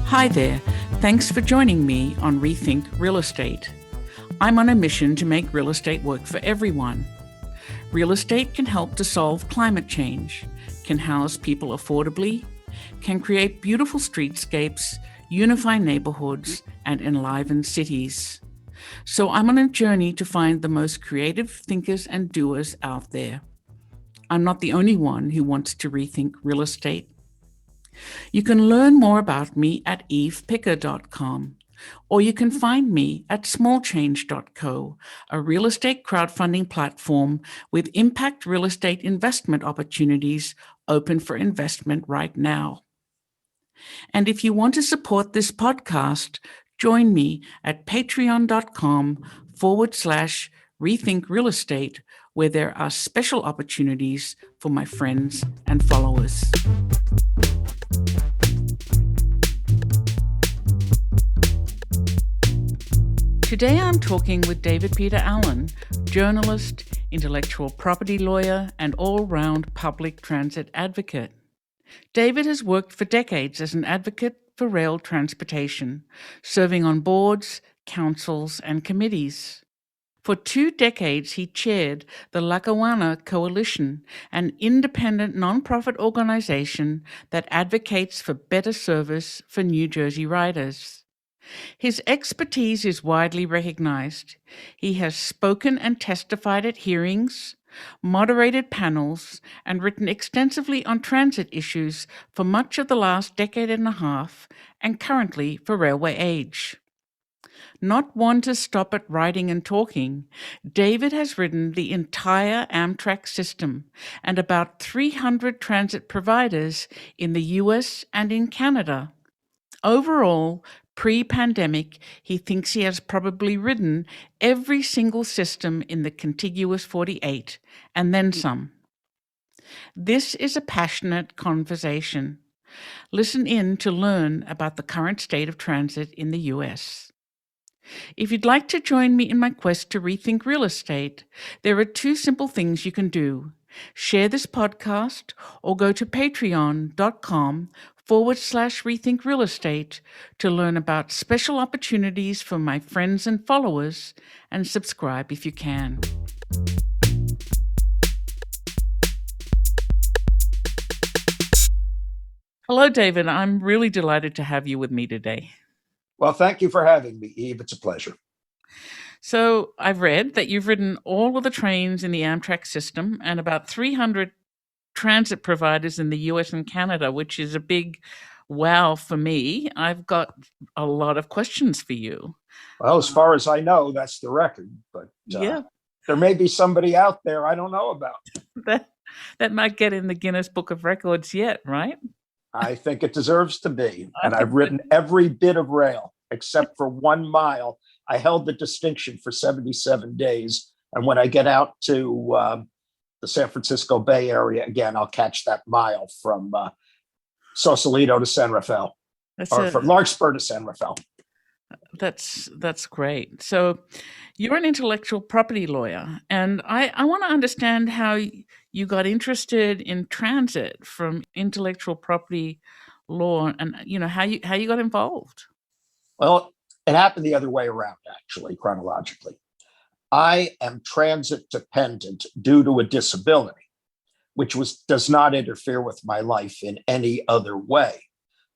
Hi there. Thanks for joining me on Rethink Real Estate. I'm on a mission to make real estate work for everyone. Real estate can help to solve climate change, can house people affordably, can create beautiful streetscapes, unify neighborhoods, and enliven cities. So I'm on a journey to find the most creative thinkers and doers out there. I'm not the only one who wants to rethink real estate. You can learn more about me at evepicker.com, or you can find me at smallchange.co, a real estate crowdfunding platform with impact real estate investment opportunities open for investment right now. And if you want to support this podcast, join me at patreon.com/rethink real estate, where there are special opportunities for my friends and followers. Today I'm talking with David Peter Allen, journalist, intellectual property lawyer, and all-round public transit advocate. David has worked for decades as an advocate for rail transportation, serving on boards, councils, and committees. For 2 decades, he chaired the Lackawanna Coalition, an independent nonprofit organization that advocates for better service for New Jersey riders. His expertise is widely recognized. He has spoken and testified at hearings, moderated panels, and written extensively on transit issues for much of the last decade and a half, and currently for Railway Age. Not one to stop at writing and talking, David has ridden the entire Amtrak system and about 300 transit providers in the US and in Canada. Overall, pre-pandemic, he thinks he has probably ridden every single system in the contiguous 48, and then some. This is a passionate conversation. Listen in to learn about the current state of transit in the US. If you'd like to join me in my quest to rethink real estate, there are 2 simple things you can do. Share this podcast or go to patreon.com/rethink real estate to learn about special opportunities for my friends and followers, and subscribe if you can. Hello, David. I'm really delighted to have you with me today. Well, thank you for having me, Eve. It's a pleasure. So I've read that you've ridden all of the trains in the Amtrak system and about 300 transit providers in the US and Canada, which is a big wow for me. I've got a lot of questions for you. Well, as far as I know, that's the record, but Yeah, there may be somebody out there I don't know about. that might get in the Guinness Book of Records yet, right? I think it deserves to be. I And I've think ridden every bit of rail except for 1 mile. I held the distinction for 77 days. And when I get out to the San Francisco Bay Area again, I'll catch that mile from Sausalito to San Rafael, from Larkspur to San Rafael. That's great. So you're an intellectual property lawyer, and I want to understand how you got interested in transit from intellectual property law, and how you got involved. Well, it happened the other way around, actually, chronologically. I am transit dependent due to a disability, which does not interfere with my life in any other way,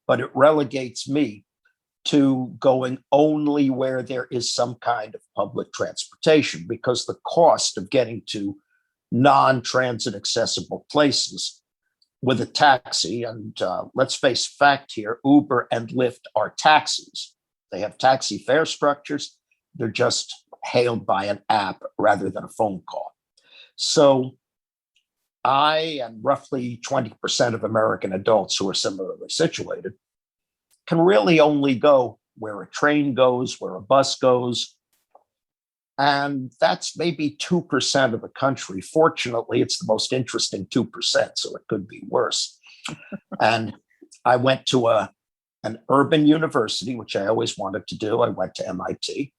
but it relegates me to going only where there is some kind of public transportation, because the cost of getting to non-transit accessible places with a taxi, and let's face fact here, Uber and Lyft are taxis. They have taxi fare structures. They're just hailed by an app rather than a phone call. So I and roughly 20% of American adults who are similarly situated can really only go where a train goes, where a bus goes. And that's maybe 2% of the country. Fortunately, it's the most interesting 2%, so it could be worse. And I went to an urban university, which I always wanted to do. I went to MIT.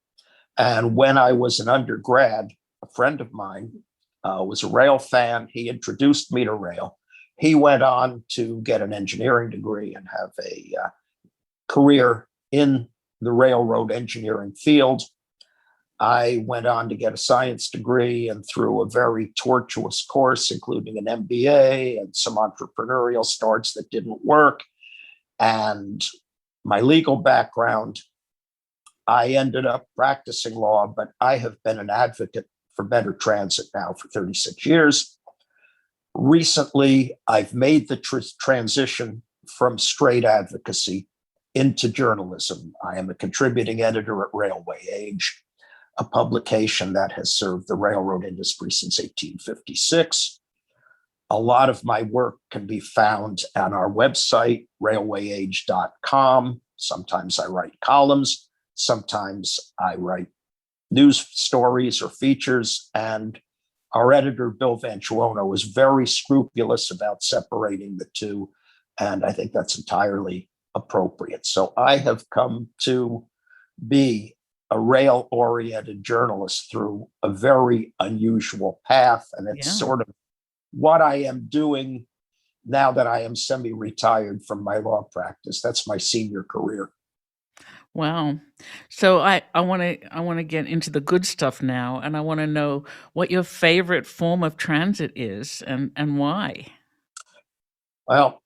And when I was an undergrad, a friend of mine was a rail fan. He introduced me to rail. He went on to get an engineering degree and have a career in the railroad engineering field. I went on to get a science degree, and through a very tortuous course, including an MBA and some entrepreneurial starts that didn't work, and my legal background, I ended up practicing law, but I have been an advocate for better transit now for 36 years. Recently, I've made the transition from straight advocacy into journalism. I am a contributing editor at Railway Age, a publication that has served the railroad industry since 1856. A lot of my work can be found on our website, railwayage.com. Sometimes I write columns, sometimes I write news stories or features, and our editor, Bill Vanchuono, is very scrupulous about separating the two, and I think that's entirely appropriate. So I have come to be a rail-oriented journalist through a very unusual path, and it's sort of what I am doing now that I am semi-retired from my law practice. That's my senior career. Wow. So I want to get into the good stuff now, and I want to know what your favorite form of transit is and why. Well,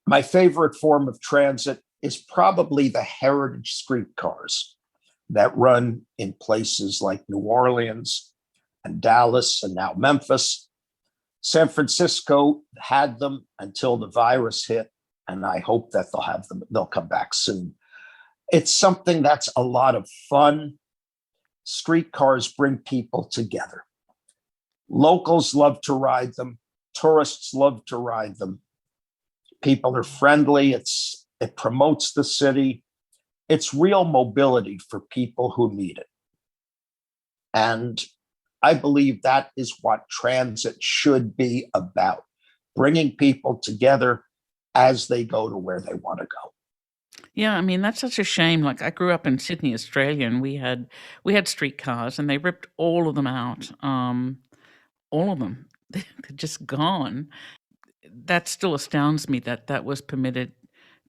my favorite form of transit is probably the heritage streetcars that run in places like New Orleans and Dallas and now Memphis. San Francisco had them until the virus hit, and I hope that they'll have them. They'll come back soon. It's something that's a lot of fun. Streetcars bring people together. Locals love to ride them. Tourists love to ride them. People are friendly. It promotes the city. It's real mobility for people who need it. And I believe that is what transit should be about, bringing people together as they go to where they want to go. Yeah, I mean, that's such a shame. Like, I grew up in Sydney, Australia, and we had streetcars, and they ripped all of them out. All of them. They're just gone. That still astounds me that that was permitted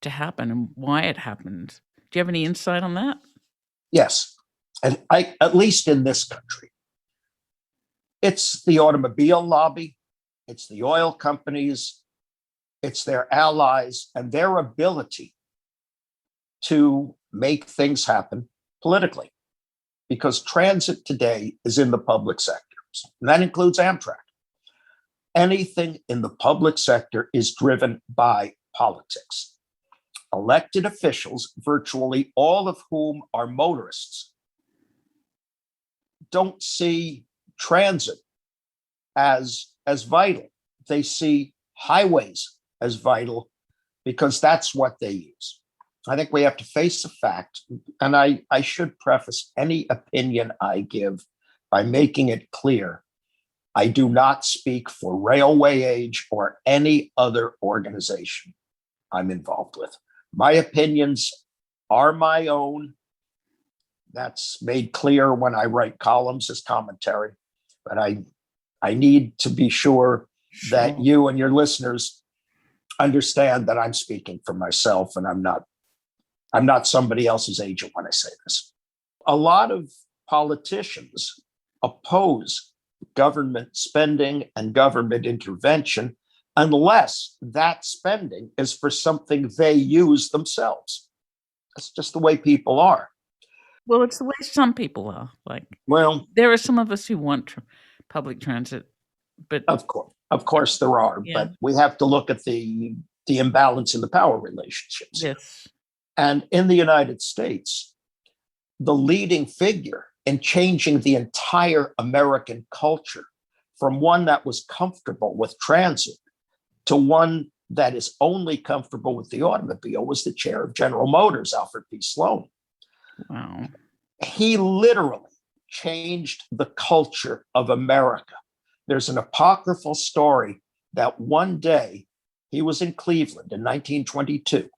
to happen and why it happened. Do you have any insight on that? Yes, and at least in this country, it's the automobile lobby, it's the oil companies, it's their allies, and their ability to make things happen politically, because transit today is in the public sector, and that includes Amtrak. Anything in the public sector is driven by politics. Elected officials, virtually all of whom are motorists, don't see transit as vital. They see highways as vital because that's what they use. I think we have to face the fact, and I should preface any opinion I give by making it clear, I do not speak for Railway Age or any other organization I'm involved with. My opinions are my own. That's made clear when I write columns as commentary, but I need to be sure that you and your listeners understand that I'm speaking for myself, and I'm not somebody else's agent when I say this. A lot of politicians oppose government spending and government intervention unless that spending is for something they use themselves. That's just the way people are. Well, it's the way some people are. Like, Well, there are some of us who want public transit, but of course there are, but we have to look at the imbalance in the power relationships. Yes. And in the United States, the leading figure in changing the entire American culture from one that was comfortable with transit to one that is only comfortable with the automobile was the chair of General Motors, Alfred P. Sloan. Wow. He literally changed the culture of America. There's an apocryphal story that one day he was in Cleveland in 1922,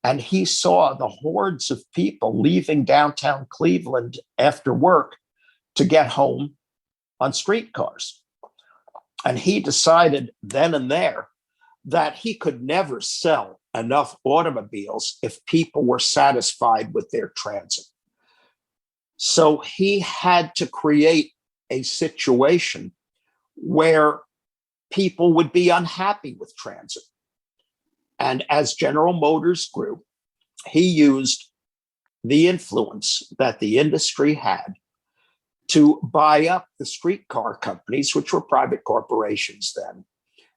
and he saw the hordes of people leaving downtown Cleveland after work to get home on streetcars. And he decided then and there that he could never sell enough automobiles if people were satisfied with their transit. So he had to create a situation where people would be unhappy with transit. And as General Motors grew, he used the influence that the industry had to buy up the streetcar companies, which were private corporations then.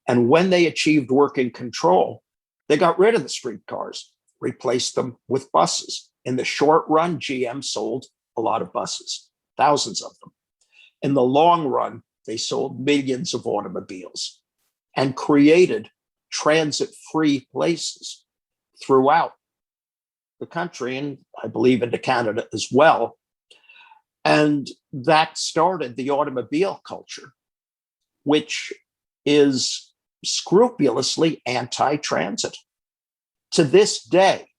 And when they achieved working control, they got rid of the streetcars, replaced them with buses. In the short run, GM sold a lot of buses, thousands of them. In the long run, they sold millions of automobiles and created transit-free places throughout the country, and I believe into Canada as well. And that started the automobile culture, which is scrupulously anti-transit. To this day,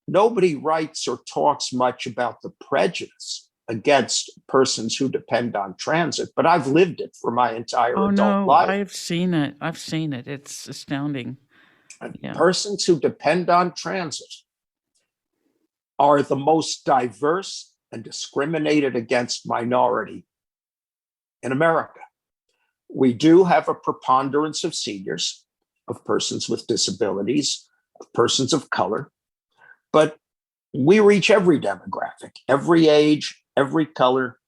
nobody writes or talks much about the prejudice against persons who depend on transit, but I've lived it for my entire adult life. I've seen it. It's astounding. Yeah. Persons who depend on transit are the most diverse and discriminated against minority in America. We do have a preponderance of seniors, of persons with disabilities, of persons of color, but we reach every demographic, every age, every color,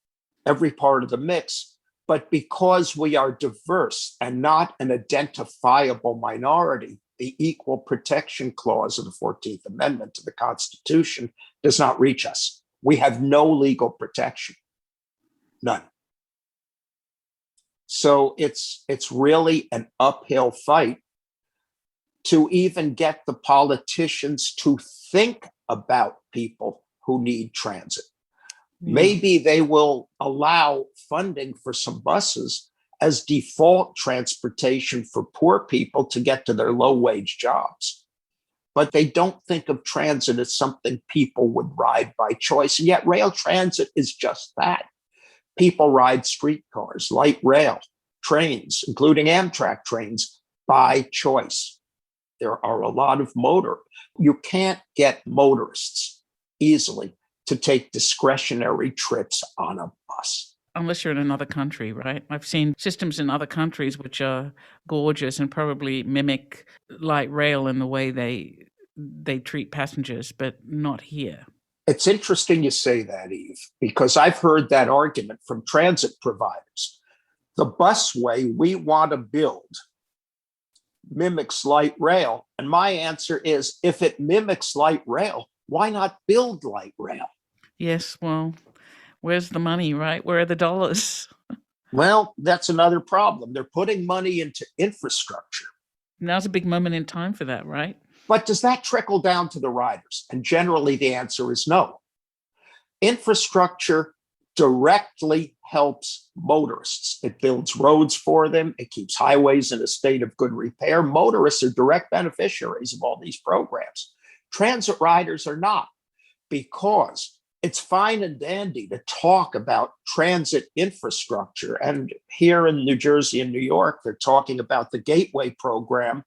every part of the mix. But because we are diverse and not an identifiable minority, the Equal Protection Clause of the 14th Amendment to the Constitution does not reach us. We have no legal protection, none. So it's really an uphill fight to even get the politicians to think about people who need transit. Maybe they will allow funding for some buses as default transportation for poor people to get to their low-wage jobs. But they don't think of transit as something people would ride by choice. And yet rail transit is just that. People ride streetcars, light rail, trains, including Amtrak trains, by choice. There are a lot of you can't get motorists easily to take discretionary trips on a bus. Unless you're in another country, right? I've seen systems in other countries which are gorgeous and probably mimic light rail in the way they treat passengers, but not here. It's interesting you say that, Eve, because I've heard that argument from transit providers. The busway we want to build mimics light rail. And my answer is, if it mimics light rail, why not build light rail? Yes, well, where's the money, right? Where are the dollars? Well, that's another problem. They're putting money into infrastructure. Now's a big moment in time for that, right? But does that trickle down to the riders? And generally the answer is no. Infrastructure directly helps motorists. It builds roads for them. It keeps highways in a state of good repair. Motorists are direct beneficiaries of all these programs. Transit riders are not, because it's fine and dandy to talk about transit infrastructure. And here in New Jersey and New York, they're talking about the Gateway program.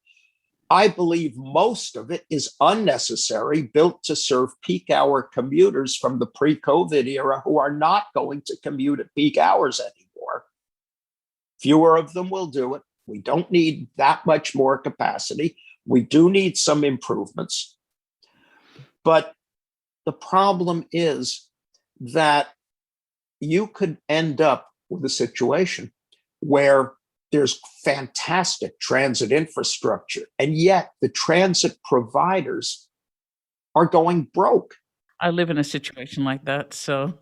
I believe most of it is unnecessary, built to serve peak hour commuters from the pre-COVID era who are not going to commute at peak hours anymore. Fewer of them will do it. We don't need that much more capacity. We do need some improvements. But the problem is that you could end up with a situation where there's fantastic transit infrastructure, and yet the transit providers are going broke. I live in a situation like that, so.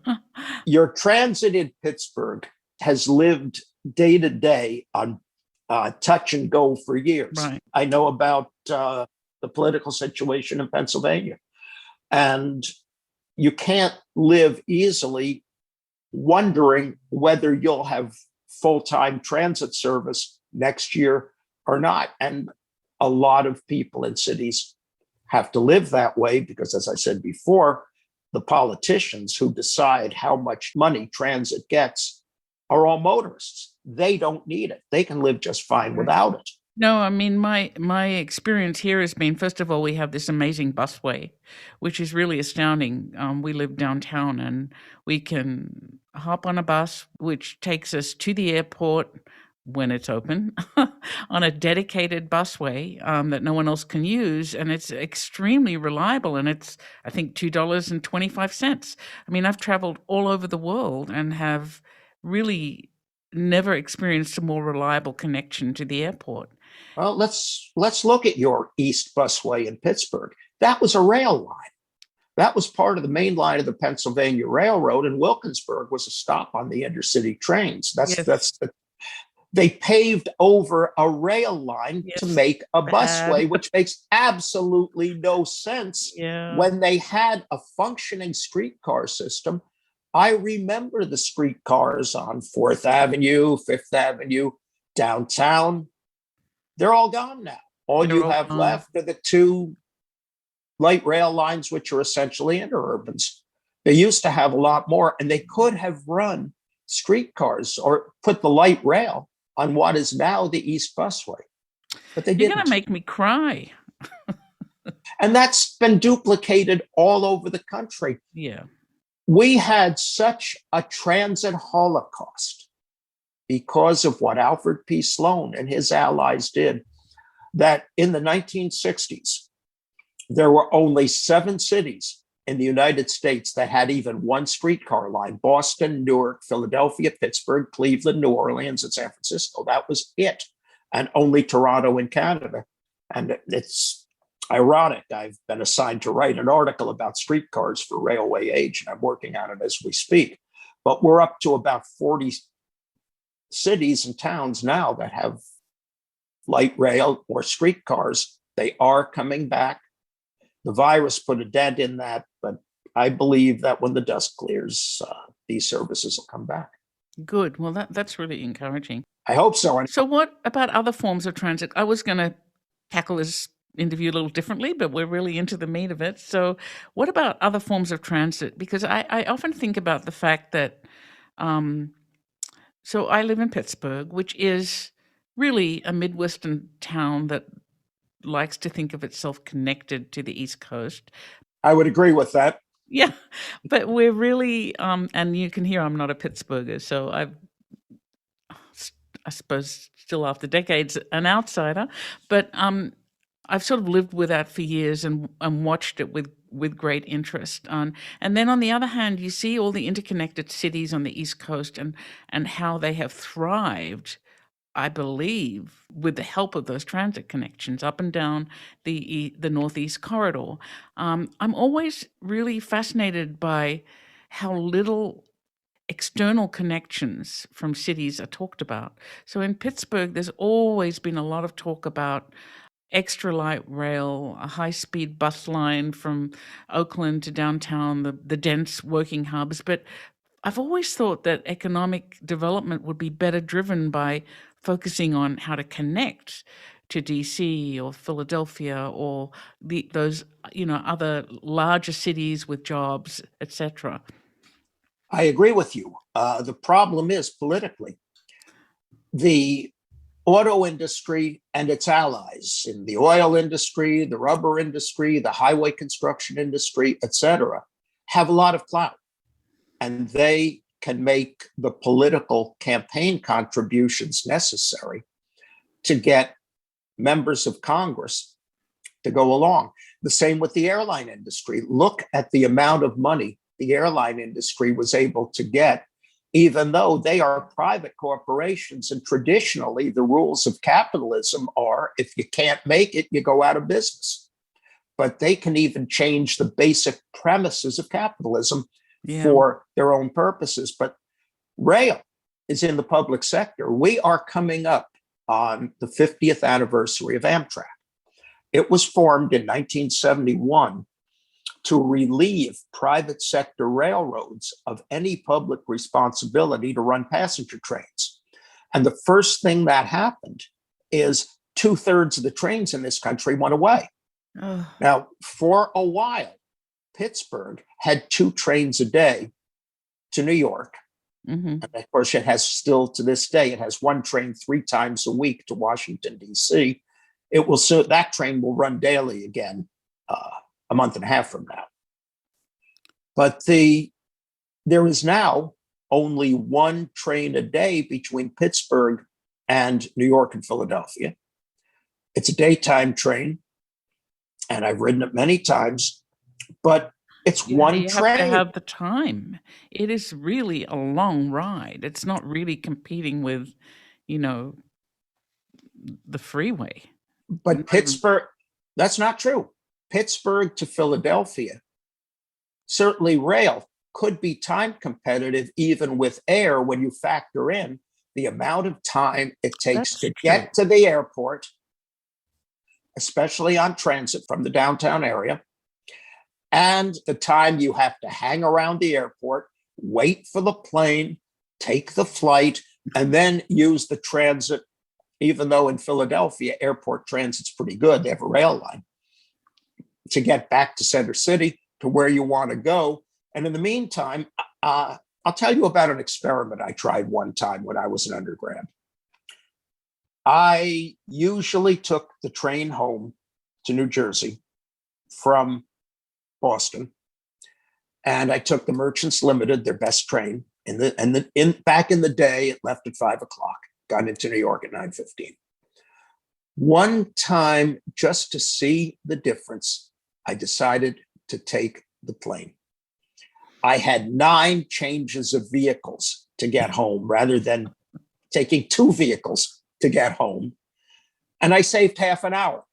Your transit in Pittsburgh has lived day to day on touch and go for years. Right. I know about the political situation in Pennsylvania. And you can't live easily wondering whether you'll have full-time transit service next year or not. And a lot of people in cities have to live that way because, as I said before, the politicians who decide how much money transit gets are all motorists. They don't need it. They can live just fine without it. No, I mean my experience here has been, first of all, we have this amazing busway, which is really astounding. We live downtown, and we can hop on a bus, which takes us to the airport when it's open, on a dedicated busway that no one else can use, and it's extremely reliable. And it's, I think, $2.25. I mean, I've traveled all over the world and have really never experienced a more reliable connection to the airport. Well, let's look at your East Busway in Pittsburgh. That was a rail line. That was part of the main line of the Pennsylvania Railroad, and Wilkinsburg was a stop on the intercity trains. Yes, They paved over a rail line to yes, make a bad. busway, which makes absolutely no sense Yeah. when they had a functioning streetcar system. I remember the streetcars on Fourth Avenue, Fifth Avenue, downtown. They're all gone now. All They're you all have gone. left are the two light rail lines, which are essentially interurbans. They used to have a lot more, and they could have run streetcars or put the light rail on what is now the East Busway, but they You're gonna didn't. make me cry. And that's been duplicated all over the country. Yeah. We had such a transit holocaust because of what Alfred P. Sloan and his allies did, that in the 1960s, there were only 7 cities in the United States that had even one streetcar line: Boston, Newark, Philadelphia, Pittsburgh, Cleveland, New Orleans, and San Francisco. That was it. And only Toronto in Canada. And it's ironic. I've been assigned to write an article about streetcars for Railway Age, and I'm working on it as we speak. But we're up to about 40 cities and towns now that have light rail or streetcars. They are coming back. The virus put a dent in that, but I believe that when the dust clears, these services will come back. Good. Well, that's really encouraging. I hope so. And So what about other forms of transit? I was gonna tackle this interview a little differently, but we're really into the meat of it. So what about other forms of transit? Because I often think about the fact that um, so I live in Pittsburgh, which is really a Midwestern town that likes to think of itself connected to the East Coast. I would agree with that. Yeah, but we're really, and you can hear I'm not a Pittsburgher, so I suppose, still after decades, an outsider. But I've sort of lived with that for years and watched it with great interest. And then on the other hand, you see all the interconnected cities on the East Coast and how they have thrived, I believe, with the help of those transit connections up and down the Northeast Corridor. I'm always really fascinated by how little external connections from cities are talked about. So in Pittsburgh, there's always been a lot of talk about extra light rail, a high-speed bus line from Oakland to downtown, the dense working hubs. But I've always thought that economic development would be better driven by focusing on how to connect to DC or Philadelphia or those other larger cities with jobs, etc. I agree with you. The problem is politically, the auto industry and its allies in the oil industry, the rubber industry, the highway construction industry, et cetera, have a lot of clout, and they can make the political campaign contributions necessary to get members of Congress to go along. The same with the airline industry. Look at the amount of money the airline industry was able to get, even though they are private corporations. And traditionally, the rules of capitalism are if you can't make it, you go out of business. But they can even change the basic premises of capitalism for their own purposes. But rail is in the public sector. We are coming up on the 50th anniversary of Amtrak. It was formed in 1971 to relieve private sector railroads of any public responsibility to run passenger trains. And the first thing that happened is 2/3 of the trains in this country went away. Now, for a while, Pittsburgh had 2 trains a day to New York. Hmm. And of course, it has still to this day, it has one train 3 times a week to Washington, D.C. It will so that train will run daily again a month and a half from now. But there is now only one train a day between Pittsburgh and New York and Philadelphia. It's a daytime train, and I've ridden it many times, but it's Yeah, one you have to train. have the time. It is really a long ride. It's not really competing with, you know, the freeway. But Not even. Pittsburgh, that's not true. Pittsburgh to Philadelphia, certainly rail could be time competitive even with air when you factor in the amount of time it takes That's to true. get to the airport, especially on transit from the downtown area, and the time you have to hang around the airport, wait for the plane, take the flight, and then use the transit. Even though in Philadelphia, airport transit's pretty good, they have a rail line to get back to Center City to where you want to go. And in the meantime, I'll tell you about an experiment I tried one time when I was an undergrad. I usually took the train home to New Jersey from Boston, and I took the Merchants Limited, their best train. Back in the day, it left at 5 o'clock. Got into New York at 9:15. One time, just to see the difference, I decided to take the plane. I had 9 changes of vehicles to get home rather than taking 2 vehicles to get home. And I saved half an hour.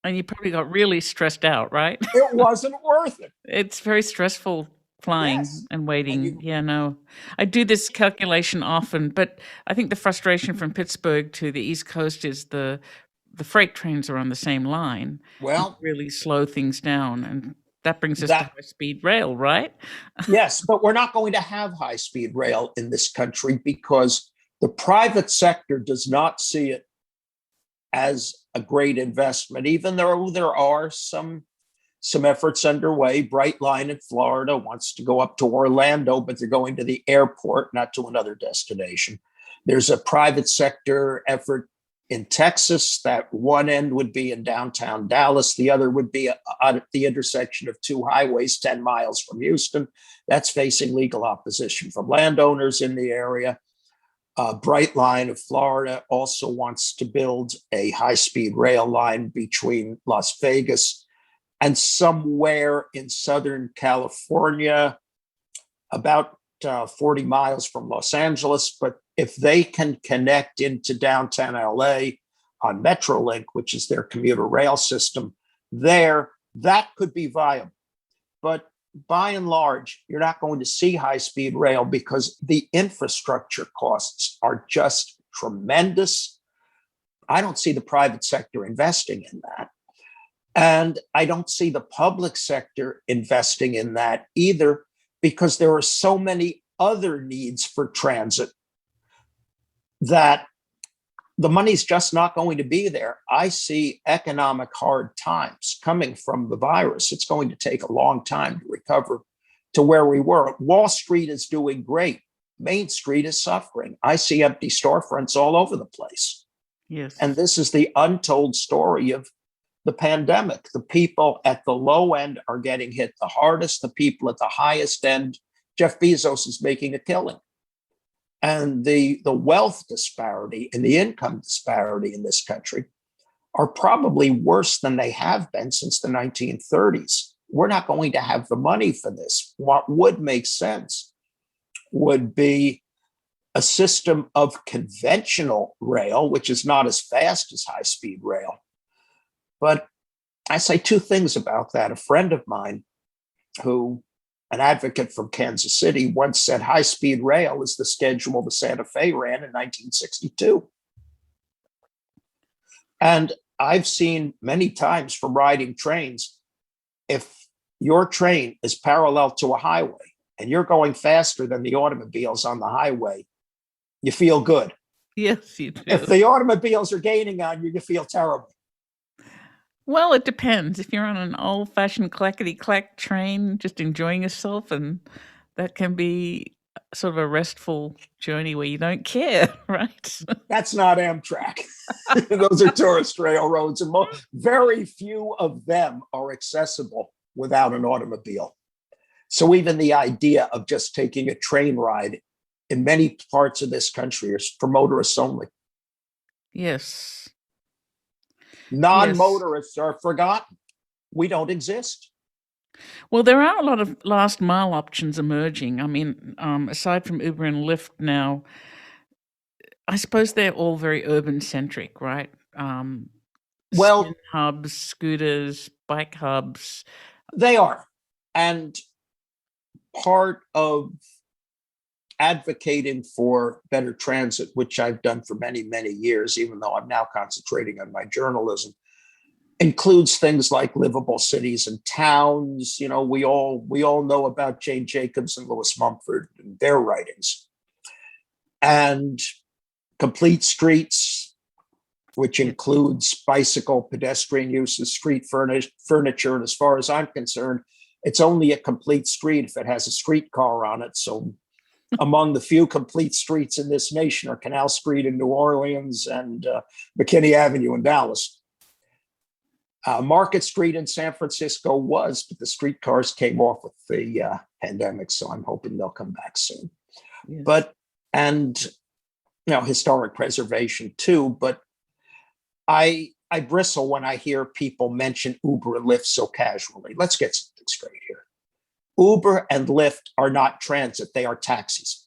And you probably got really stressed out, right? It wasn't worth it. It's very stressful flying Yes. and And waiting. you, Yeah, no. I do this calculation often, but I think the frustration from Pittsburgh to the East Coast is the freight trains are on the same line and well, really slow things down. And that brings us to that, high speed rail, right? yes, but we're not going to have high speed rail in this country because the private sector does not see it as a great investment, even though there are some efforts underway. Brightline in Florida wants to go up to Orlando, but they're going to the airport, not to another destination. There's a private sector effort in Texas that one end would be in downtown Dallas, the other would be at the intersection of 2 highways 10 miles from Houston. That's facing legal opposition from landowners in the area. Brightline of Florida also wants to build a high-speed rail line between Las Vegas and somewhere in Southern California, about 40 miles from Los Angeles. But if they can connect into downtown LA on Metrolink, which is their commuter rail system, that could be viable. But by and large, you're not going to see high-speed rail because the infrastructure costs are just tremendous. I don't see the private sector investing in that. And I don't see the public sector investing in that either because there are so many other needs for transit that the money's just not going to be there. I see economic hard times coming from the virus. It's going to take a long time to recover to where we were. Wall Street is doing great. Main Street is suffering. I see empty storefronts all over the place. Yes. And this is the untold story of the pandemic. The people at the low end are getting hit the hardest. The people at the highest end, Jeff Bezos is making a killing. And the wealth disparity and the income disparity in this country are probably worse than they have been since the 1930s. We're not going to have the money for this. What would make sense would be a system of conventional rail, which is not as fast as high-speed rail. But I say 2 things about that. A friend of mine an advocate from Kansas City, once said high-speed rail is the schedule the Santa Fe ran in 1962. And I've seen many times from riding trains, if your train is parallel to a highway and you're going faster than the automobiles on the highway, you feel good. Yes, you do. If the automobiles are gaining on you, you feel terrible. Well, it depends. If you're on an old-fashioned clackety-clack train, just enjoying yourself, and that can be sort of a restful journey where you don't care, right? That's not Amtrak. Those are tourist railroads, and very few of them are accessible without an automobile. So even the idea of just taking a train ride in many parts of this country is for motorists only. Yes. Non-motorists are forgotten. We don't exist. Well, there are a lot of last mile options emerging. I mean, aside from Uber and Lyft now, I suppose they're all very urban centric, right? Well, Spin hubs, scooters, bike hubs. they are. And part of advocating for better transit, which I've done for many, many years, even though I'm now concentrating on my journalism, includes things like livable cities and towns. You know, we all know about Jane Jacobs and Lewis Mumford and their writings. And complete streets, which includes bicycle, pedestrian uses, street furniture. And as far as I'm concerned, it's only a complete street if it has a streetcar on it. So among the few complete streets in this nation are Canal Street in New Orleans and McKinney Avenue in Dallas. Market Street in San Francisco was, but the streetcars came off with the pandemic, so I'm hoping they'll come back soon. Yes. But, and, you know, historic preservation too, but I bristle when I hear people mention Uber and Lyft so casually. Let's get something straight here. Uber and Lyft are not transit, they are taxis.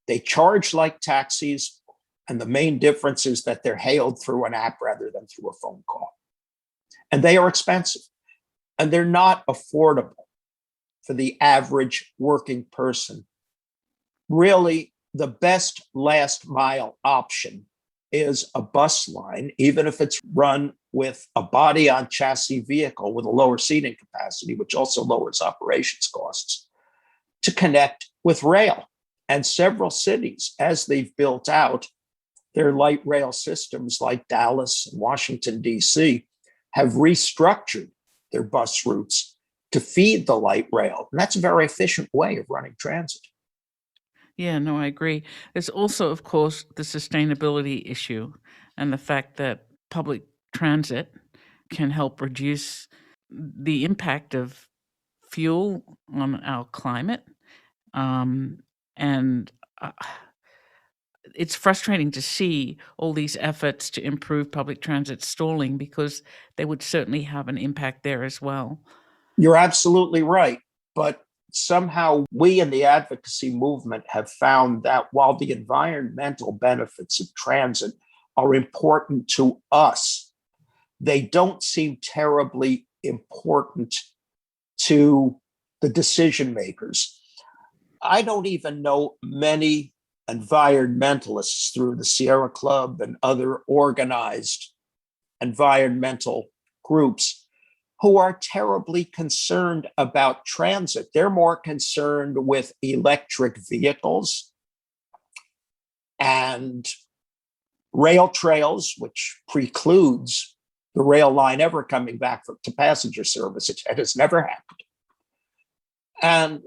They charge like taxis, and the main difference is that they're hailed through an app rather than through a phone call. And they are expensive, and they're not affordable for the average working person. Really, the best last mile option is a bus line, even if it's run with a body on chassis vehicle with a lower seating capacity, which also lowers operations costs, to connect with rail. And several cities, as they've built out their light rail systems like Dallas and Washington, D.C., have restructured their bus routes to feed the light rail. And that's a very efficient way of running transit. Yeah, no, I agree. There's also, of course, the sustainability issue and the fact that public transit can help reduce the impact of fuel on our climate. It's frustrating to see all these efforts to improve public transit stalling, because they would certainly have an impact there as well. You're absolutely right. But somehow we in the advocacy movement have found that while the environmental benefits of transit are important to us, they don't seem terribly important to the decision makers. I don't even know many environmentalists through the Sierra Club and other organized environmental groups who are terribly concerned about transit. They're more concerned with electric vehicles and rail trails, which precludes the rail line ever coming back to passenger service. It has never happened. And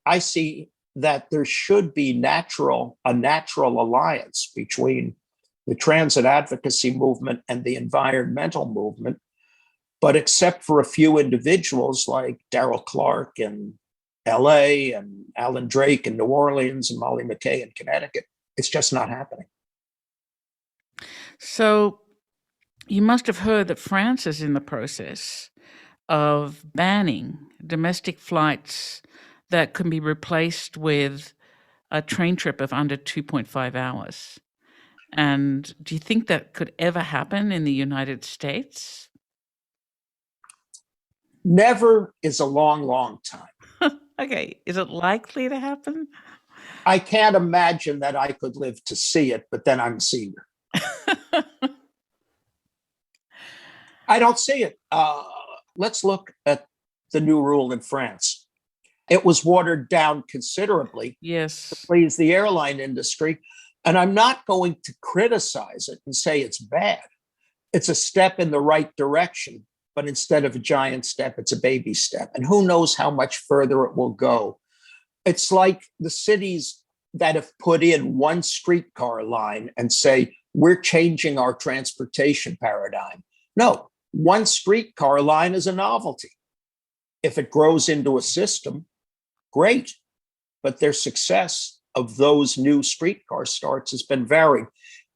I see that there should be a natural alliance between the transit advocacy movement and the environmental movement. But except for a few individuals like Darrell Clark in LA and Alan Drake in New Orleans and Molly McKay in Connecticut, it's just not happening. So you must have heard that France is in the process of banning domestic flights that can be replaced with a train trip of under 2.5 hours. And do you think that could ever happen in the United States? Never is a long, long time. Okay. Is it likely to happen? I can't imagine that I could live to see it, but then I'm a senior. I don't see it. Let's look at the new rule in France. It was watered down considerably to please the airline industry. And I'm not going to criticize it and say it's bad. It's a step in the right direction. But instead of a giant step, it's a baby step. And who knows how much further it will go. It's like the cities that have put in one streetcar line and say, we're changing our transportation paradigm. No, one streetcar line is a novelty. If it grows into a system, great. But their success of those new streetcar starts has been varied.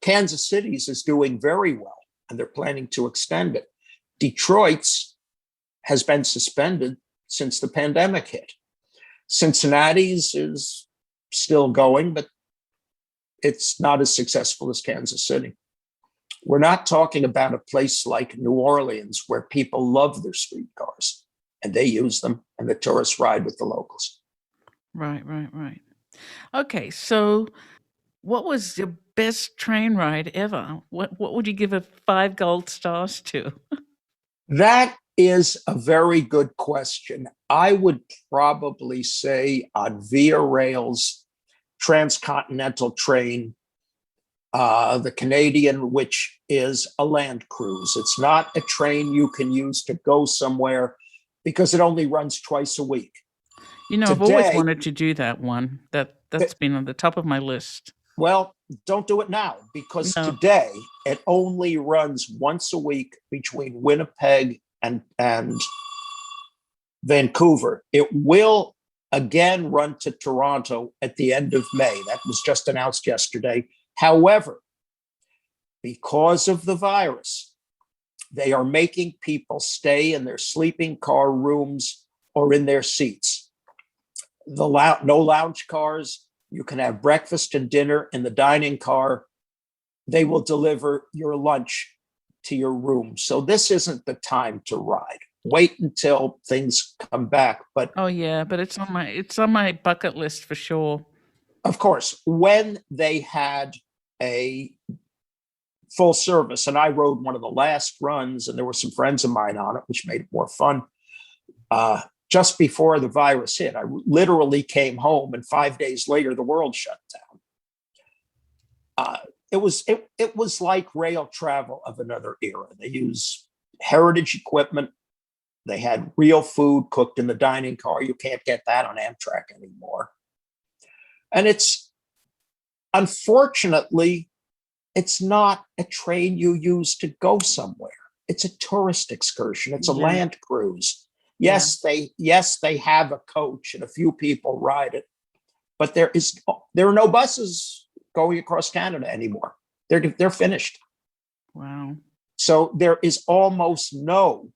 Kansas City's is doing very well, and they're planning to extend it. Detroit's has been suspended since the pandemic hit. Cincinnati's is still going, but it's not as successful as Kansas City. We're not talking about a place like New Orleans where people love their streetcars and they use them and the tourists ride with the locals. Right. Okay, so what was your best train ride ever? What would you give 5 gold stars to? That is a very good question. I would probably say on Via Rail's transcontinental train, the Canadian, which is a land cruise. It's not a train you can use to go somewhere because it only runs twice a week. You know, I've always wanted to do that one. That's been on the top of my list. Well, don't do it now because today it only runs once a week between Winnipeg and Vancouver. It will again run to Toronto at the end of May. That was just announced yesterday. However, because of the virus, they are making people stay in their sleeping car rooms or in their seats. No lounge cars. You can have breakfast and dinner in the dining car. They will deliver your lunch to your room. So this isn't the time to ride. Wait until things come back. But oh yeah, but it's on my bucket list for sure. Of course, when they had a full service, and I rode one of the last runs, and there were some friends of mine on it, which made it more fun. Just before the virus hit, I literally came home, and 5 days later, the world shut down. It was like rail travel of another era. They use heritage equipment. They had real food cooked in the dining car. You can't get that on Amtrak anymore. And unfortunately, it's not a train you use to go somewhere. It's a tourist excursion. It's a land cruise. Yes, they have a coach and a few people ride it, but there are no buses going across Canada anymore. They're finished. Wow. So there is almost no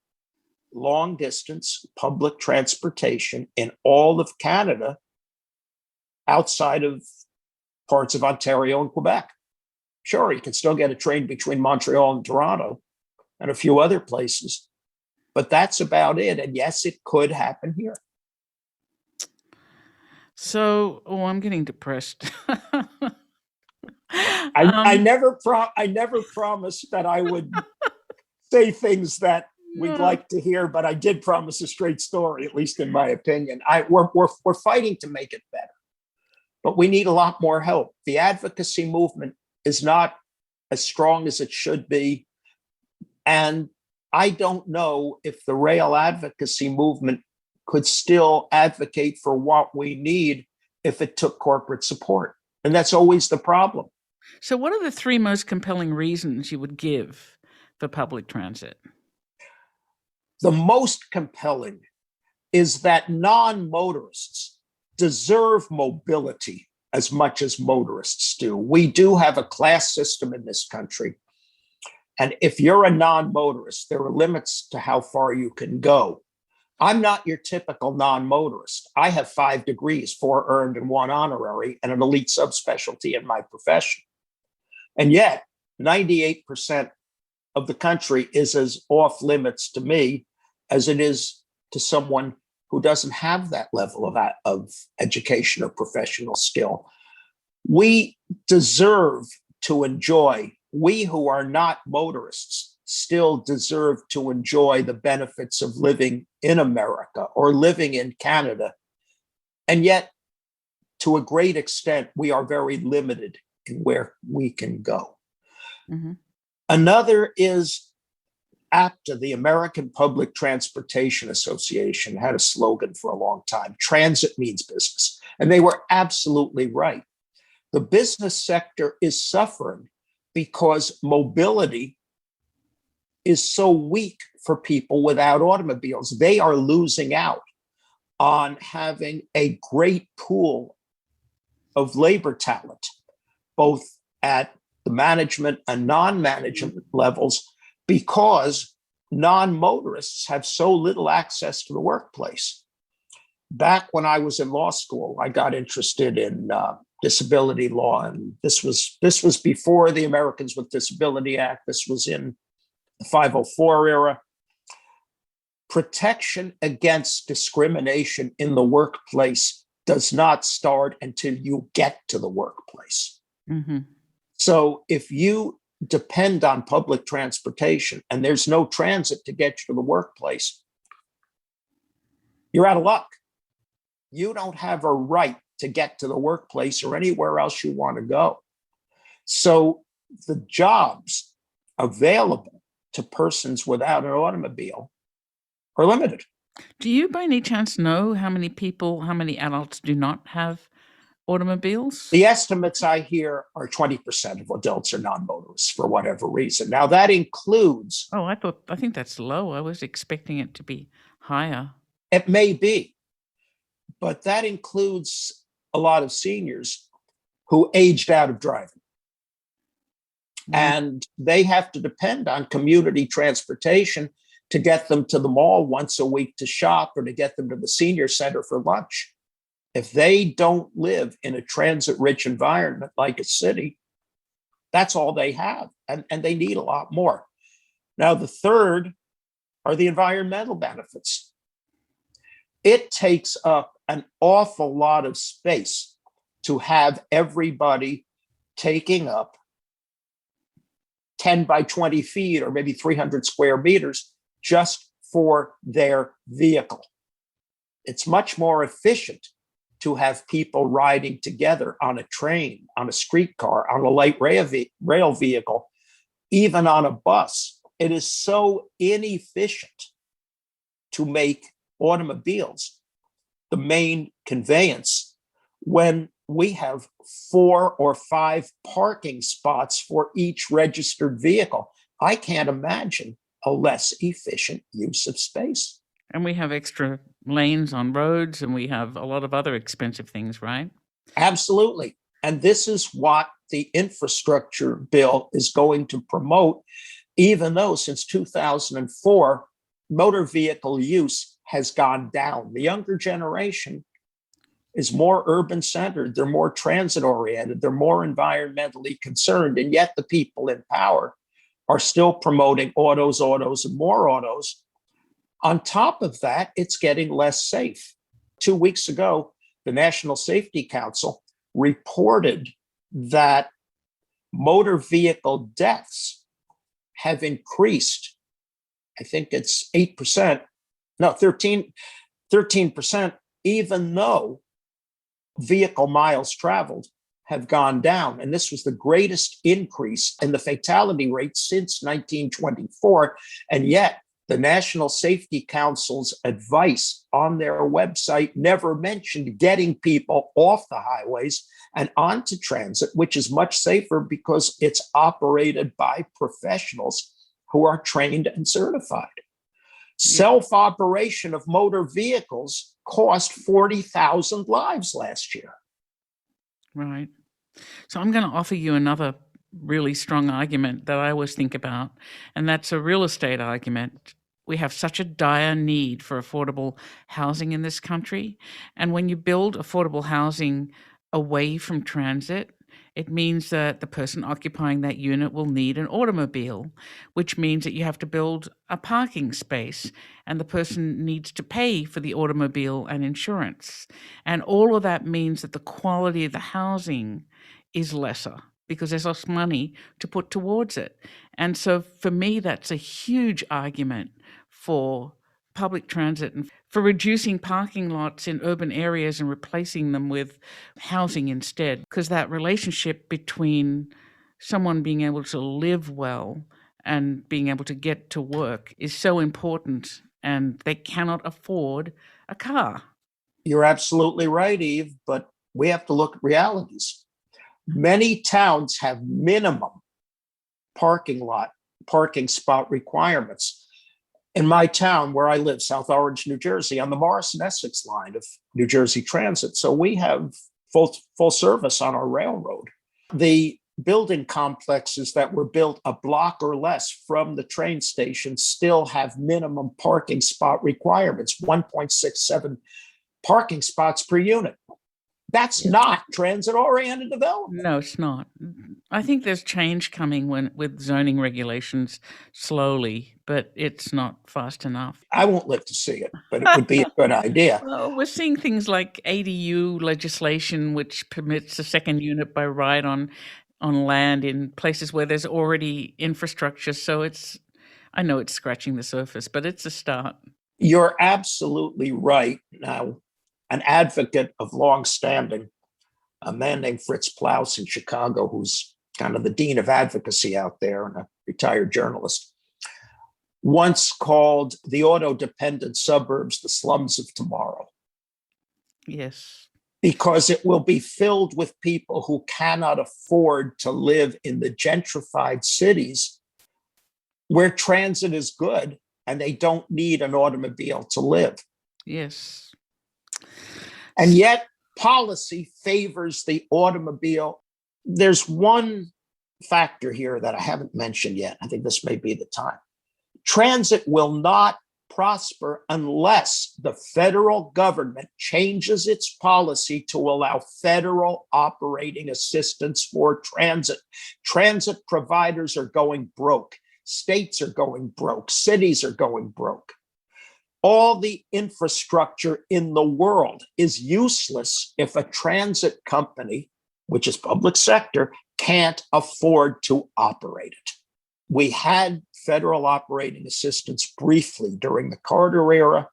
long distance public transportation in all of Canada outside of parts of Ontario and Quebec. Sure, you can still get a train between Montreal and Toronto and a few other places, but that's about it. And yes, it could happen here. So, I'm getting depressed. I never promised that I would say things that we'd like to hear, but I did promise a straight story, at least in my opinion. We're fighting to make it better, but we need a lot more help. The advocacy movement is not as strong as it should be. And I don't know if the rail advocacy movement could still advocate for what we need if it took corporate support. And that's always the problem. So what are the 3 most compelling reasons you would give for public transit? The most compelling is that non-motorists deserve mobility as much as motorists do. We do have a class system in this country. And if you're a non-motorist, there are limits to how far you can go. I'm not your typical non-motorist. I have 5 degrees, 4 earned and 1 honorary, and an elite subspecialty in my profession. And yet, 98% of the country is as off limits to me as it is to someone who doesn't have that level of education or professional skill. We deserve to enjoy, we who are not motorists still deserve to enjoy the benefits of living in America or living in Canada. And yet, to a great extent, we are very limited in where we can go. Mm-hmm. Another is APTA, the American Public Transportation Association, had a slogan for a long time. Transit means business. And they were absolutely right. The business sector is suffering because mobility is so weak for people without automobiles. They are losing out on having a great pool of labor talent, both at the management and non-management levels, because non-motorists have so little access to the workplace. Back when I was in law school, I got interested in disability law, and this was before the Americans with Disability Act. This was in the 504 era. Protection against discrimination in the workplace does not start until you get to the workplace. Mm-hmm. So if you depend on public transportation and there's no transit to get you to the workplace, you're out of luck. You don't have a right to get to the workplace or anywhere else you want to go. So the jobs available to persons without an automobile are limited. Do you by any chance know how many adults do not have automobiles? The estimates I hear are 20% of adults are non-motorists for whatever reason. Now that includes... Oh, I think that's low. I was expecting it to be higher. It may be, but that includes a lot of seniors who aged out of driving. And they have to depend on community transportation to get them to the mall once a week to shop or to get them to the senior center for lunch. If they don't live in a transit-rich environment like a city, that's all they have, and they need a lot more. Now, the third are the environmental benefits. It takes up an awful lot of space to have everybody taking up 10 by 20 feet or maybe 300 square meters just for their vehicle. It's much more efficient to have people riding together on a train, on a streetcar, on a light rail vehicle, even on a bus. It is so inefficient to make automobiles the main conveyance when we have 4 or 5 parking spots for each registered vehicle. I can't imagine a less efficient use of space. And we have extra lanes on roads, and we have a lot of other expensive things, right? Absolutely. And this is what the infrastructure bill is going to promote, even though since 2004, motor vehicle use has gone down. The younger generation is more urban centered. They're more transit oriented. They're more environmentally concerned. And yet the people in power are still promoting autos, and more autos. On top of that, it's getting less safe. 2 weeks ago, the National Safety Council reported that motor vehicle deaths have increased. I think it's 13%, even though vehicle miles traveled have gone down. And this was the greatest increase in the fatality rate since 1924. And yet the National Safety Council's advice on their website never mentioned getting people off the highways and onto transit, which is much safer because it's operated by professionals who are trained and certified. Self-operation of motor vehicles cost 40,000 lives last year. Right. So I'm going to offer you another really strong argument that I always think about, and that's a real estate argument. We have such a dire need for affordable housing in this country. And when you build affordable housing away from transit, it means that the person occupying that unit will need an automobile, which means that you have to build a parking space, and the person needs to pay for the automobile and insurance. And all of that means that the quality of the housing is lesser because there's less money to put towards it. And so for me, that's a huge argument for public transit and for reducing parking lots in urban areas and replacing them with housing instead, because that relationship between someone being able to live well and being able to get to work is so important, and they cannot afford a car. You're absolutely right, Eve, but we have to look at realities. Many towns have minimum parking spot requirements. In my town where I live, South Orange, New Jersey, on the Morris and Essex line of New Jersey Transit. So we have full service on our railroad. The building complexes that were built a block or less from the train station still have minimum parking spot requirements, 1.67 parking spots per unit. That's not transit-oriented development. No, it's not. I think there's change coming with zoning regulations slowly, but it's not fast enough. I won't live to see it, but it would be a good idea. Well, we're seeing things like ADU legislation, which permits a second unit by right on land in places where there's already infrastructure. So I know it's scratching the surface, but it's a start. You're absolutely right. Now, an advocate of longstanding, a man named Fritz Plaus in Chicago, who's kind of the dean of advocacy out there and a retired journalist, once called the auto-dependent suburbs the slums of tomorrow. Yes. Because it will be filled with people who cannot afford to live in the gentrified cities where transit is good and they don't need an automobile to live. Yes. And yet policy favors the automobile. There's one factor here that I haven't mentioned yet. I think this may be the time. Transit will not prosper unless the federal government changes its policy to allow federal operating assistance for transit. Transit providers are going broke. States are going broke. Cities are going broke. All the infrastructure in the world is useless if a transit company, which is public sector, can't afford to operate it. We had federal operating assistance briefly during the Carter era.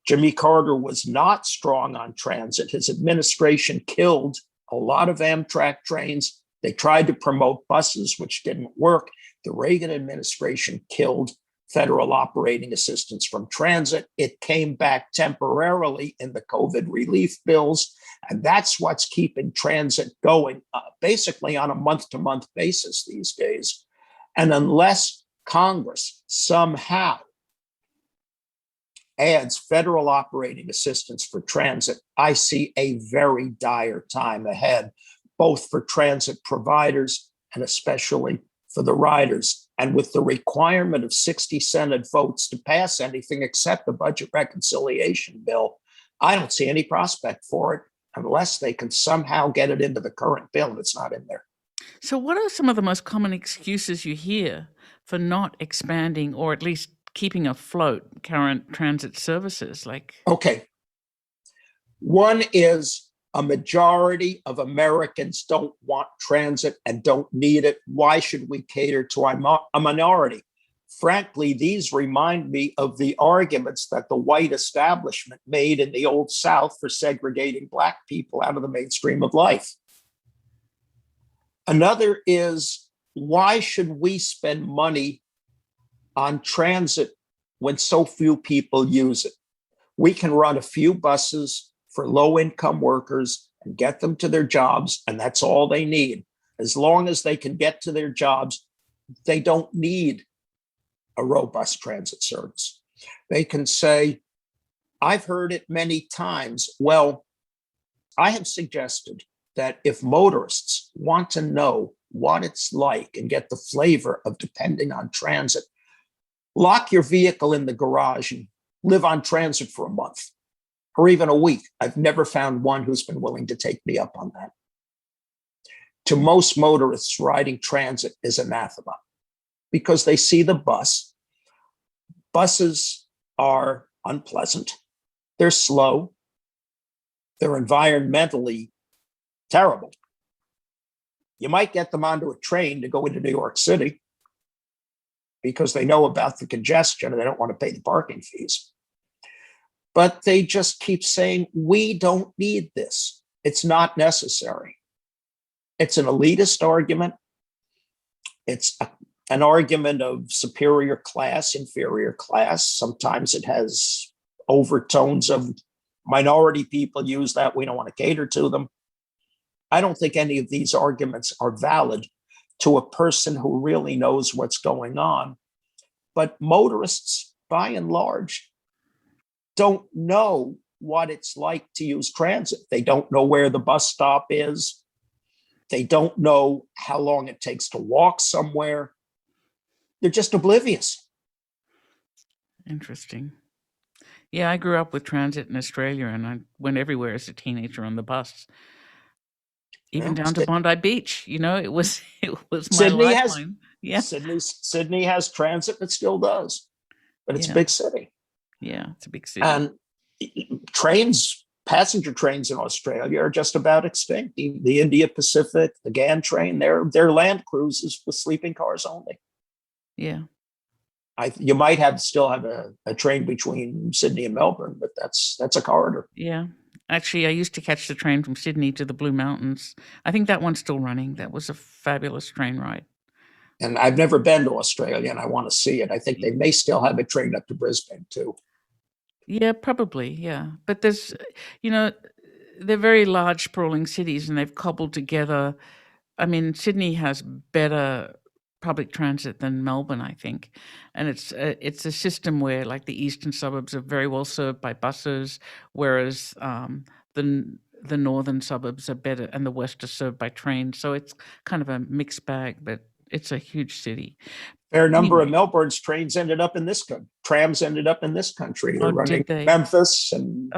Jimmy Carter was not strong on transit. His administration killed a lot of Amtrak trains. They tried to promote buses, which didn't work. The Reagan administration killed federal operating assistance from transit. It came back temporarily in the COVID relief bills, and that's what's keeping transit going basically on a month-to-month basis these days. And unless Congress somehow adds federal operating assistance for transit, I see a very dire time ahead, both for transit providers and especially for the riders. And with the requirement of 60 Senate votes to pass anything except the budget reconciliation bill, I don't see any prospect for it unless they can somehow get it into the current bill and it's not in there. So what are some of the most common excuses you hear for not expanding or at least keeping afloat current transit services? Okay. One is a majority of Americans don't want transit and don't need it. Why should we cater to a minority? Frankly, these remind me of the arguments that the white establishment made in the Old South for segregating Black people out of the mainstream of life. Another is, why should we spend money on transit when so few people use it? We can run a few buses for low-income workers and get them to their jobs, and that's all they need. As long as they can get to their jobs, they don't need a robust transit service. They can say, I've heard it many times, well, I have suggested that if motorists want to know what it's like and get the flavor of depending on transit, lock your vehicle in the garage and live on transit for a month or even a week. I've never found one who's been willing to take me up on that. To most motorists, riding transit is anathema because they see the bus. Buses are unpleasant. They're slow. They're environmentally terrible. You might get them onto a train to go into New York City because they know about the congestion and they don't want to pay the parking fees. But they just keep saying, we don't need this. It's not necessary. It's an elitist argument. It's an argument of superior class, inferior class. Sometimes it has overtones of Minority people use that. We don't want to cater to them. I don't think any of these arguments are valid to a person who really knows what's going on. But motorists, by and large, don't know what it's like to use transit. They don't know where the bus stop is. They don't know how long it takes to walk somewhere. They're just oblivious. Interesting. Yeah, I grew up with transit in Australia, and I went everywhere as a teenager on the bus, even down to Bondi Beach. You know, it was my Sydney lifeline. Yeah, Sydney has transit. It still does, but it's a big city. Yeah, it's a big city. And passenger trains in Australia are just about extinct. The India Pacific, the GAN train, they're land cruises with sleeping cars only. Yeah. You might still have a train between Sydney and Melbourne, but that's a corridor. Yeah. Actually, I used to catch the train from Sydney to the Blue Mountains. I think that one's still running. That was a fabulous train ride. And I've never been to Australia, and I want to see it. I think they may still have a train up to Brisbane, too. Yeah, probably, yeah. But there's, they're very large, sprawling cities, and they've cobbled together. I mean, Sydney has better public transit than Melbourne, I think. And it's a system where, like, the eastern suburbs are very well served by buses, whereas the northern suburbs are better, and the west are served by trains. So it's kind of a mixed bag, but it's a huge city. Fair number of Melbourne's trains ended up in this country. Trams ended up in this country. They're running Memphis and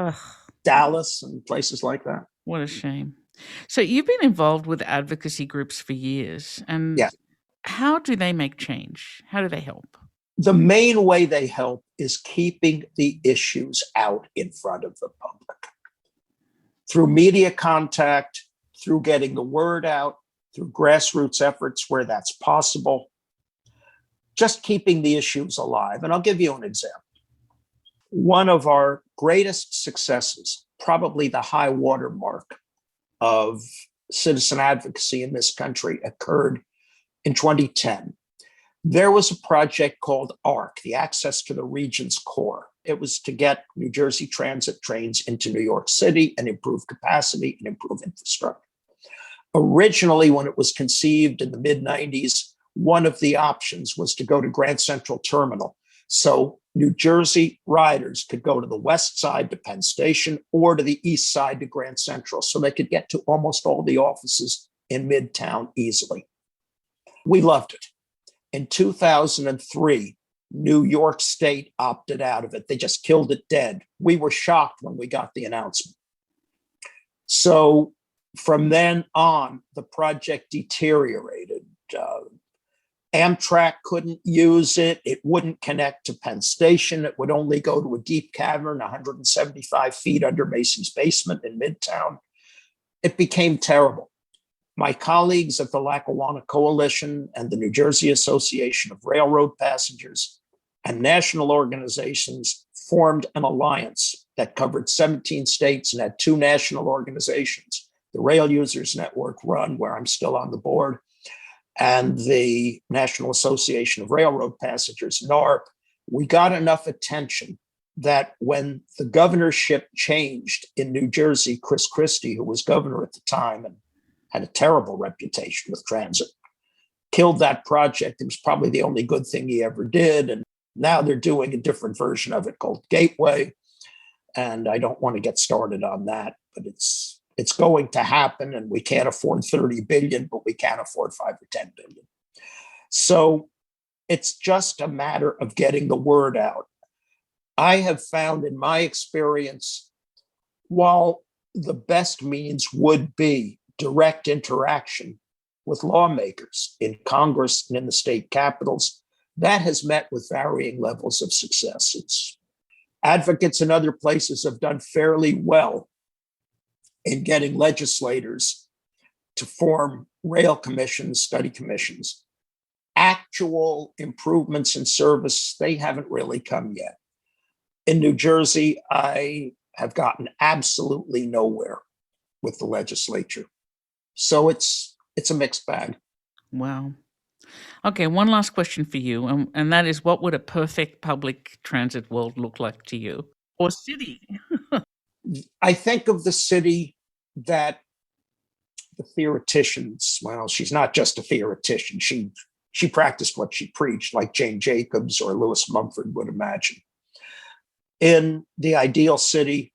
Dallas and places like that. What a shame. So you've been involved with advocacy groups for years. And how do they make change? How do they help? The main way they help is keeping the issues out in front of the public. Through media contact, through getting the word out, through grassroots efforts where that's possible. Just keeping the issues alive. And I'll give you an example. One of our greatest successes, probably the high water mark of citizen advocacy in this country, occurred in 2010. There was a project called ARC, the Access to the Region's Core. It was to get New Jersey Transit trains into New York City and improve capacity and improve infrastructure. Originally, when it was conceived in the mid-90s, one of the options was to go to Grand Central Terminal. So New Jersey riders could go to the west side to Penn Station or to the east side to Grand Central, so they could get to almost all the offices in Midtown easily. We loved it. In 2003, New York State opted out of it. They just killed it dead. We were shocked when we got the announcement. So from then on, the project deteriorated. Amtrak couldn't use it. It wouldn't connect to Penn Station. It would only go to a deep cavern 175 feet under Macy's basement in Midtown. It became terrible. My colleagues at the Lackawanna Coalition and the New Jersey Association of Railroad Passengers and national organizations formed an alliance that covered 17 states and had 2 national organizations, the Rail Users Network Run, where I'm still on the board, and the National Association of Railroad Passengers, NARP. We got enough attention that when the governorship changed in New Jersey, Chris Christie, who was governor at the time and had a terrible reputation with transit, killed that project. It was probably the only good thing he ever did. And now they're doing a different version of it called Gateway. And I don't want to get started on that, but it's going to happen, and we can't afford 30 billion, but we can afford 5 or 10 billion. So it's just a matter of getting the word out. I have found in my experience, while the best means would be direct interaction with lawmakers in Congress and in the state capitals, that has met with varying levels of success. Advocates in other places have done fairly well in getting legislators to form rail commissions, study commissions. Actual improvements in service, they haven't really come yet. In New Jersey, I have gotten absolutely nowhere with the legislature. So it's a mixed bag. Wow. Okay, one last question for you, and that is, what would a perfect public transit world look like to you? Or city? I think of the city that the theoreticians, well, she's not just a theoretician. She practiced what she preached, like Jane Jacobs or Lewis Mumford would imagine. In the ideal city,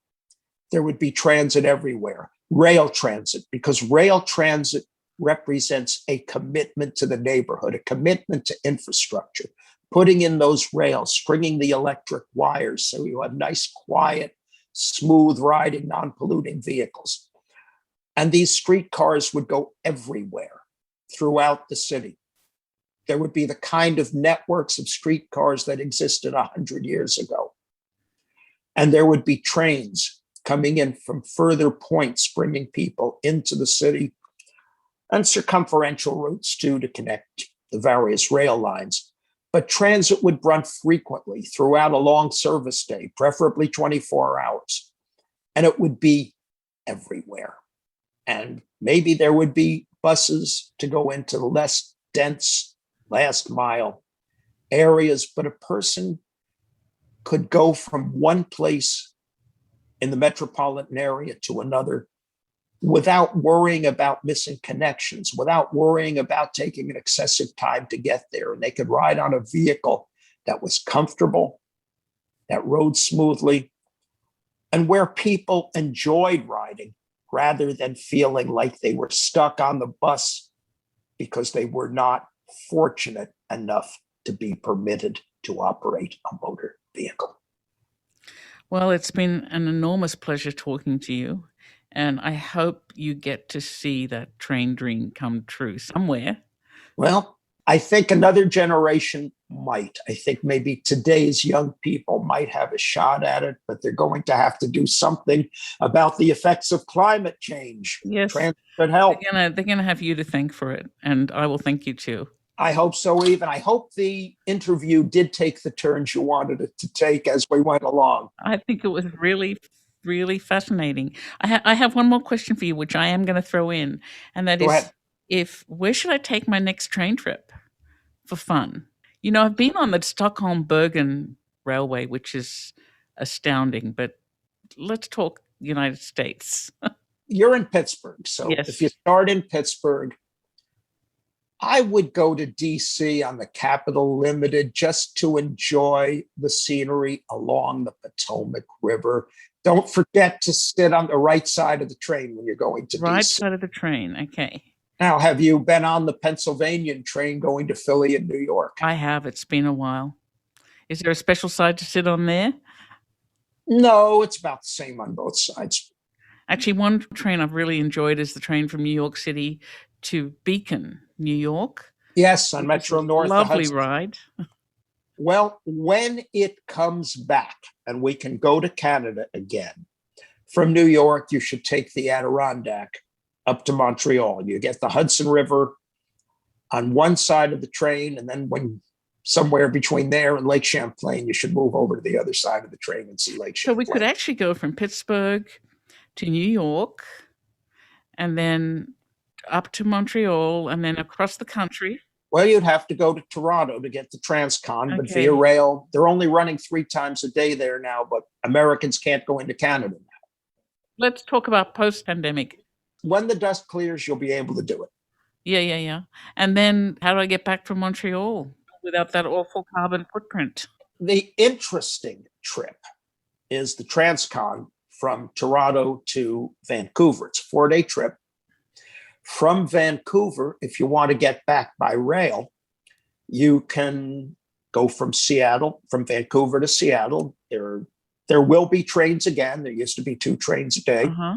there would be transit everywhere, rail transit, because rail transit represents a commitment to the neighborhood, a commitment to infrastructure, putting in those rails, stringing the electric wires so you have nice, quiet, smooth riding, non-polluting vehicles. And these streetcars would go everywhere throughout the city. There would be the kind of networks of streetcars that existed 100 years ago. And there would be trains coming in from further points, bringing people into the city, and circumferential routes too to connect the various rail lines. But transit would run frequently throughout a long service day, preferably 24 hours. And it would be everywhere. And maybe there would be buses to go into the less dense last mile areas, but a person could go from one place in the metropolitan area to another without worrying about missing connections, without worrying about taking an excessive time to get there. And they could ride on a vehicle that was comfortable, that rode smoothly, and where people enjoyed riding rather than feeling like they were stuck on the bus because they were not fortunate enough to be permitted to operate a motor vehicle. Well, it's been an enormous pleasure talking to you, and I hope you get to see that train dream come true somewhere. Well, I think another generation might. I think maybe today's young people might have a shot at it, but they're going to have to do something about the effects of climate change. Yes, transit help. They're gonna have you to thank for it, and I will thank you too. I hope so, Eve. And I hope the interview did take the turns you wanted it to take as we went along. I think it was really, really fascinating. I have one more question for you, which I am going to throw in, and that Go is, ahead. where should I take my next train trip for fun? You know, I've been on the Stockholm-Bergen Railway, which is astounding, but let's talk United States. You're in Pittsburgh. So Yes. if you start in Pittsburgh, I would go to DC on the Capital Limited just to enjoy the scenery along the Potomac River. Don't forget to sit on the right side of the train when you're going to Right DC. side of the train, okay. Now, have you been on the Pennsylvanian train going to Philly and New York? I have. It's been a while. Is there a special side to sit on there? No, it's about the same on both sides. Actually, one train I've really enjoyed is the train from New York City to Beacon, New York. Yes, on Metro North. Lovely ride. Well, when it comes back and we can go to Canada again, from New York, you should take the Adirondack up to Montreal. You get the Hudson River on one side of the train, and then when somewhere between there and Lake Champlain, you should move over to the other side of the train and see Lake Champlain. So we could actually go from Pittsburgh to New York, and then up to Montreal, and then across the country. Well, you'd have to go to Toronto to get the Transcon, but Okay. via rail, they're only running 3 times a day there now, but Americans can't go into Canada now. Let's talk about post-pandemic. When the dust clears, you'll be able to do it. Yeah. And then how do I get back from Montreal without that awful carbon footprint? The interesting trip is the Transcon from Toronto to Vancouver. It's a 4-day trip. From Vancouver, if you want to get back by rail, you can go from Vancouver to Seattle. There will be trains again. There used to be 2 trains a day. Uh-huh.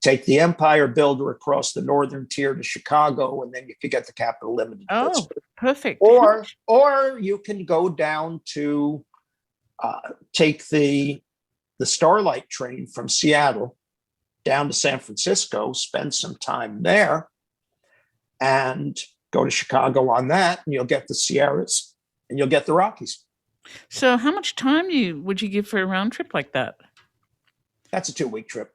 Take the Empire Builder across the northern tier to Chicago, and then you could get the Capital Limited. Oh, perfect. Or you can go down to take the Starlight train from Seattle down to San Francisco, spend some time there, and go to Chicago on that, and you'll get the Sierras and you'll get the Rockies. So how much time would you give for a round trip like that? That's a 2-week trip.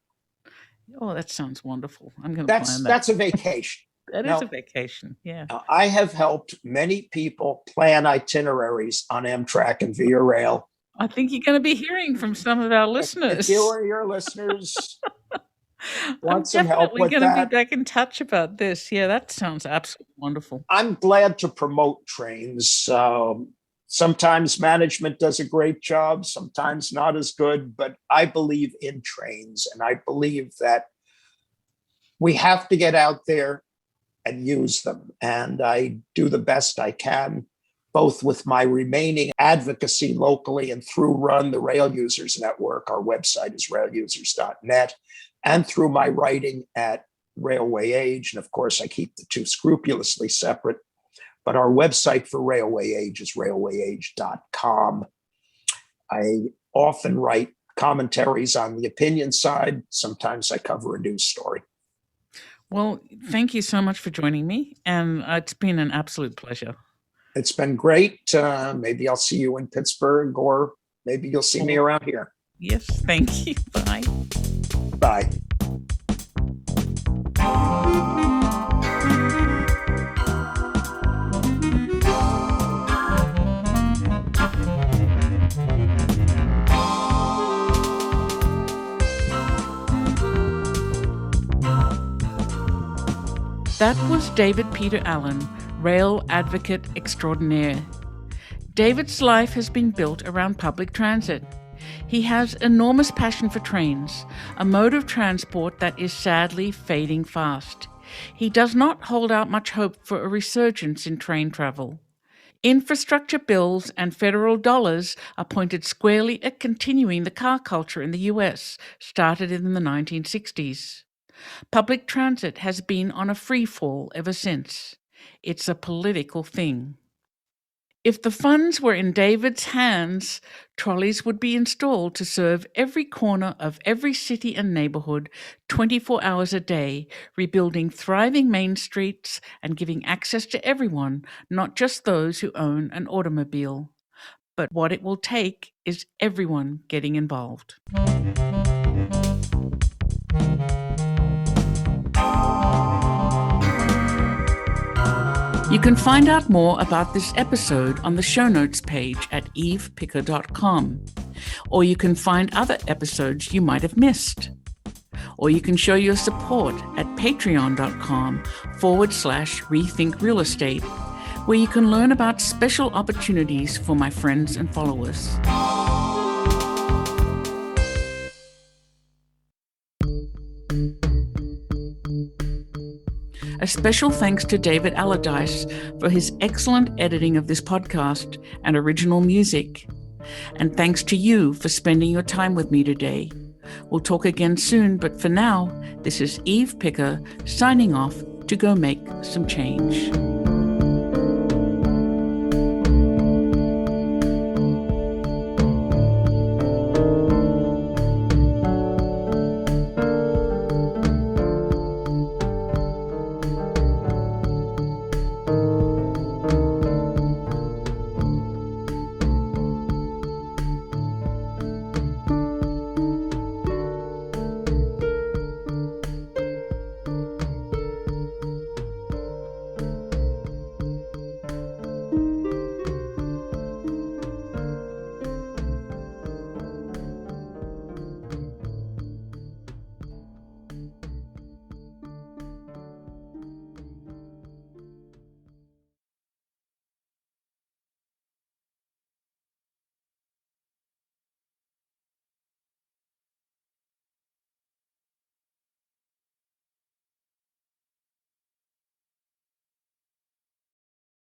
Oh, that sounds wonderful. I'm going to plan that. That's a vacation. That is a vacation, yeah. I have helped many people plan itineraries on Amtrak and Via Rail I think you're going to be hearing from some of our If listeners. you or your listeners I'm want some help definitely with going to be that, back in touch about this. Yeah, that sounds absolutely wonderful. I'm glad to promote trains. Sometimes management does a great job, sometimes not as good, but I believe in trains, and I believe that we have to get out there and use them. And I do the best I can, both with my remaining advocacy locally and through Run, the Rail Users Network. Our website is railusers.net, and through my writing at Railway Age. And of course, I keep the two scrupulously separate. But our website for Railway Age is railwayage.com. I often write commentaries on the opinion side. Sometimes I cover a news story. Well, thank you so much for joining me, and it's been an absolute pleasure. It's been great. Maybe I'll see you in Pittsburgh, or maybe you'll see me around here. Yes, thank you. Bye. Bye. That was David Peter Allen, rail advocate extraordinaire. David's life has been built around public transit. He has enormous passion for trains, a mode of transport that is sadly fading fast. He does not hold out much hope for a resurgence in train travel. Infrastructure bills and federal dollars are pointed squarely at continuing the car culture in the US, started in the 1960s. Public transit has been on a free fall ever since. It's a political thing. If the funds were in David's hands, trolleys would be installed to serve every corner of every city and neighborhood 24 hours a day, rebuilding thriving main streets and giving access to everyone, not just those who own an automobile. But what it will take is everyone getting involved. You can find out more about this episode on the show notes page at evepicker.com, or you can find other episodes you might have missed. Or you can show your support at patreon.com/rethink real estate, where you can learn about special opportunities for my friends and followers. A special thanks to David Allardyce for his excellent editing of this podcast and original music. And thanks to you for spending your time with me today. We'll talk again soon, but for now, this is Eve Picker signing off to go make some change.